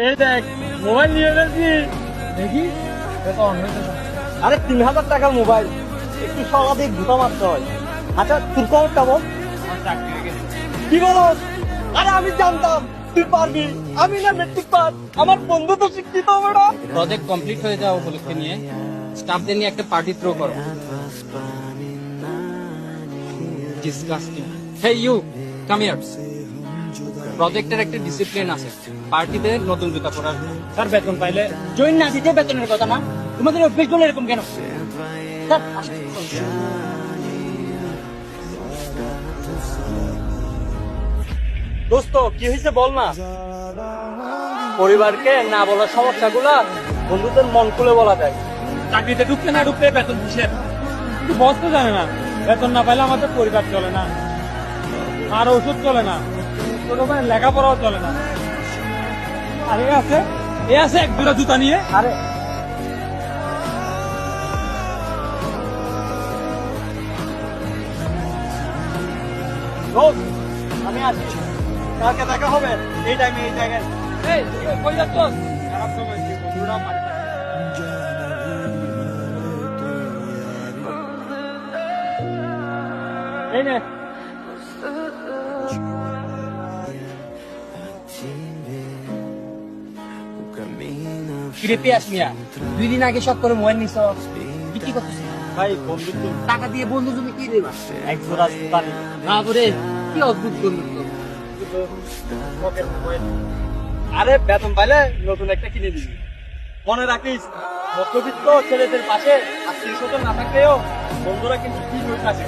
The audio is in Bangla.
এই দেখ মোবাইল নিয়ে এসেছি দেখি আরে 3000 টাকার মোবাইল একটু সকালে ঘুটা মারতে হয়। আচ্ছা তোর খবরটা বল। কি বলো? আরে আমি জানতাম তুই পারবি, আমি না মেট্রিক পাস, আমার বন্ধু তো শিক্ষিত হবে না। প্রজেক্ট কমপ্লিট হয়ে যাওয়া উপলক্ষে নিয়ে স্টাফদের নিয়ে একটা পার্টি থ্রো করো। Disgusting. Hey you, come here. প্রজেক্টের একটা ডিসিপ্লিন আছে, পার্টিতে নতুন জুতা পরার। স্যার বেতন পাইলে জয়েন না দিতে বেতনের কথা না, তোমাদের অভ্যেস বলে এরকম কেন? স্যার আসুন। দোস্ত কি হয়েছে বল না। পরিবারকে না বলার সমস্যাগুলা বন্ধুদের মন খুলে বলা যায়। চাকরিতে ঢুকতে না ঢুকতে বেতন কিসের? কিন্তু বস তো জানে না বেতন না পাইলে আমাদের পরিবার চলে না, আর ওষুধ চলে না, ছোট ভাই লেখাপড়াও চলে না। আর এ আছে এক দুটা জুতা নিয়ে। আরে দোস্ত, আমি আছি, কালকে দেখা হবে এই টাইমে এই জায়গায়। এই কই যাচ্ছ? খারাপ সময় কি বন্ধুরা পারে না। এই নে কিরে পেয়াস মিয়া, 2 দিন আগে শখ করে মোবাইল নিছ, বিক্রি করতেছিস ভাই বন্ধুত্ব টাকা দিয়ে বন্ধু তুমি কি দেবা? এক জোড়া জুতা নিয়ে। না করে কি অদ্ভুত বন্ধুত্ব। আরে বেতন পাইলে নতুন একটা কিনে দিবি। মনে রাখিস মধ্যবিত্ত ছেলেদের পাশে আত্মীয় স্বজন না থাকলেও বন্ধুরা কিন্তু কি হয়ে থাকে।